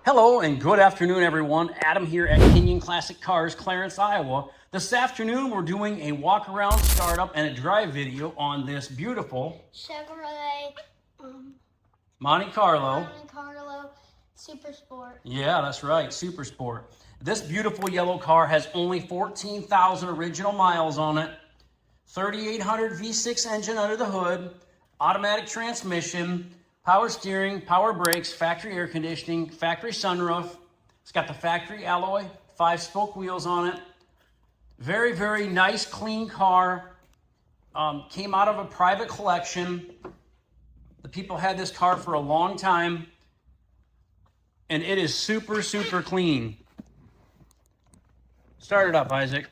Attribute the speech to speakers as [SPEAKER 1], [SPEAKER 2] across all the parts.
[SPEAKER 1] Hello and good afternoon, everyone. Adam here at Kinion Classic Cars, Clarence, Iowa. This afternoon, we're doing a walk-around, startup, and a drive video on this beautiful
[SPEAKER 2] Chevrolet
[SPEAKER 1] Monte Carlo
[SPEAKER 2] Super Sport.
[SPEAKER 1] Yeah, that's right, Super Sport. This beautiful yellow car has only 14,000 original miles on it, 3,800 V6 engine under the hood, automatic transmission, power steering, power brakes, factory air conditioning, factory sunroof. It's got the factory alloy, 5-spoke wheels on it. Very, very nice, clean car. Came out of a private collection. The people had this car for a long time, and it is super, super clean. Start it up, Isaac.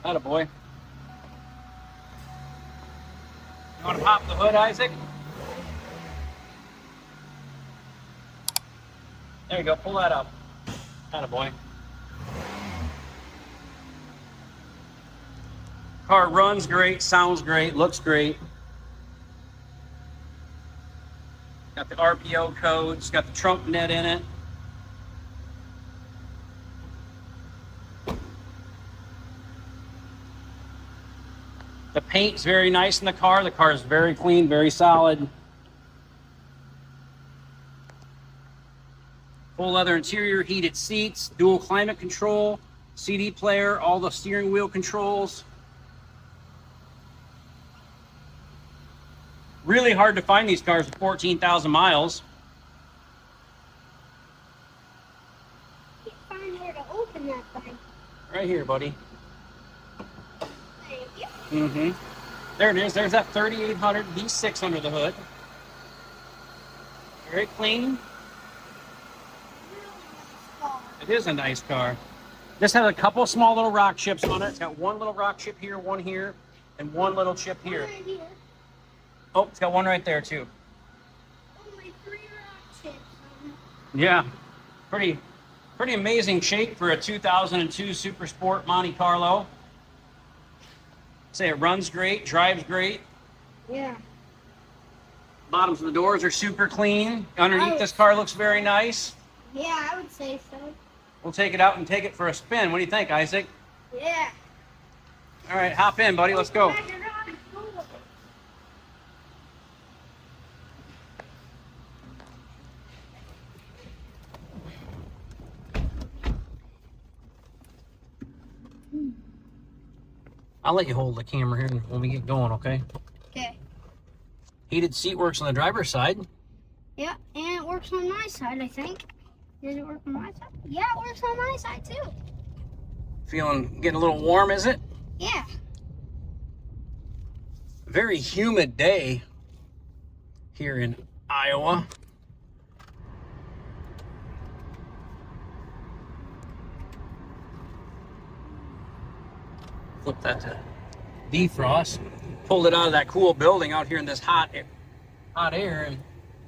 [SPEAKER 1] Attaboy. You want to pop the hood, Isaac? There you go, pull that up. Attaboy. Car runs great, sounds great, looks great. Got the RPO codes, got the trunk net in it. The paint's very nice in the car. The car is very clean, very solid. Full leather interior, heated seats, dual climate control, CD player, all the steering wheel controls. Really hard to find these cars with 14,000 miles.
[SPEAKER 2] I can't find where to open that thing.
[SPEAKER 1] Right here, buddy.
[SPEAKER 2] Thank you.
[SPEAKER 1] There it is. There's that 3,800 V6 under the hood. Very clean. It is a nice car. This has a couple small little rock chips on it. It's got one little rock chip here, one here, and one little chip here.
[SPEAKER 2] Right here.
[SPEAKER 1] Oh, it's got one right there too.
[SPEAKER 2] Only 3 rock chips on it.
[SPEAKER 1] Yeah, pretty amazing shape for a 2002 Super Sport Monte Carlo. Say it runs great, drives great.
[SPEAKER 2] Yeah.
[SPEAKER 1] Bottoms of the doors are super clean. Underneath, this car looks very nice.
[SPEAKER 2] Yeah, I would say so.
[SPEAKER 1] We'll take it out and take it for a spin. What do you think, Isaac?
[SPEAKER 2] Yeah.
[SPEAKER 1] All right, hop in, buddy. Let's go. I'll let you hold the camera here when we get going, okay?
[SPEAKER 2] Okay.
[SPEAKER 1] Heated seat works on the driver's side.
[SPEAKER 2] Yeah, and it works on my side, I think. Does it work on my side? Yeah, it works on my side too.
[SPEAKER 1] Getting a little warm, is it?
[SPEAKER 2] Yeah.
[SPEAKER 1] Very humid day here in Iowa. Flip that to defrost. Pulled it out of that cool building out here in this hot air, and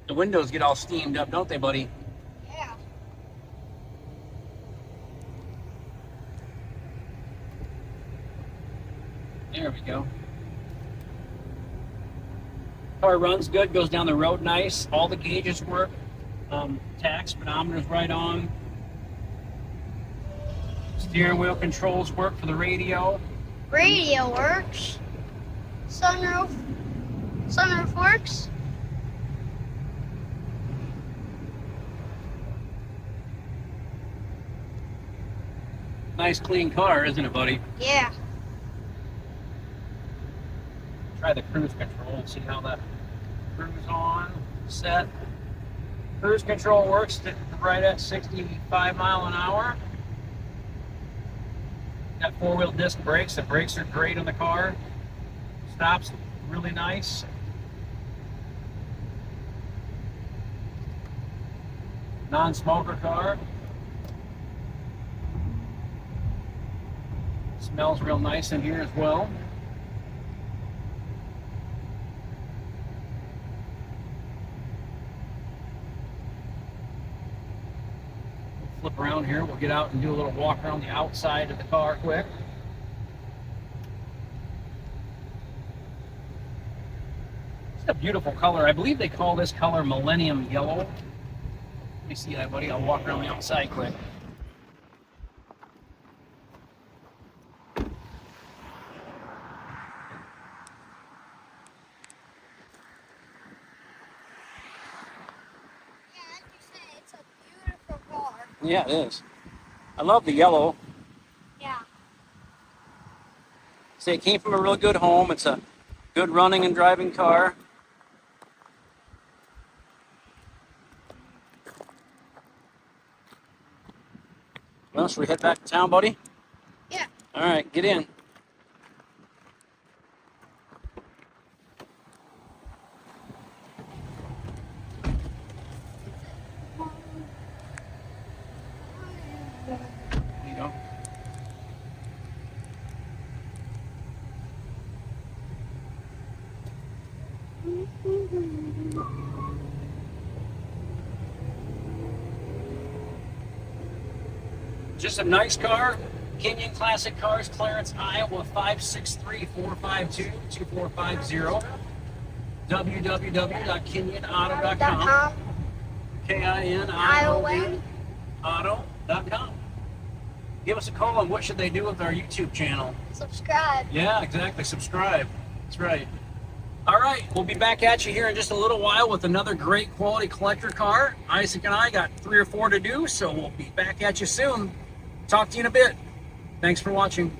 [SPEAKER 1] the windows get all steamed up, don't they, buddy?
[SPEAKER 2] Yeah.
[SPEAKER 1] There we go. Car runs good, goes down the road nice. All the gauges work. Tax speedometer's right on. Steering wheel controls work for the radio.
[SPEAKER 2] Radio works. Sunroof works.
[SPEAKER 1] Nice clean car, isn't it, buddy?
[SPEAKER 2] Yeah.
[SPEAKER 1] Try the cruise control and see how that cruise on, set. Cruise control works right at 65 mile an hour. Got 4-wheel disc brakes. The brakes are great on the car. Stops really nice. Non-smoker car. Smells real nice in here as well. Flip around here. We'll get out and do a little walk around the outside of the car quick. Beautiful color. I believe they call this color Millennium Yellow. Let me see that, buddy. I'll walk around the outside quick.
[SPEAKER 2] It's a beautiful car.
[SPEAKER 1] Yeah, it is. I love the yellow.
[SPEAKER 2] Yeah.
[SPEAKER 1] See, it came from a real good home. It's a good running and driving car. Well, should we head back to town, buddy?
[SPEAKER 2] Yeah.
[SPEAKER 1] All right, get in. There you go. Just a nice car. Kinion Classic Cars, Clarence, Iowa, 563-452-2450. www.kinionauto.com. KINION auto.com. Give us a call on what should they do with our YouTube channel.
[SPEAKER 2] Subscribe.
[SPEAKER 1] Yeah, exactly. Subscribe. That's right. All right, we'll be back at you here in just a little while with another great quality collector car. Isaac and I got 3 or 4 to do, so we'll be back at you soon. Talk to you in a bit. Thanks for watching.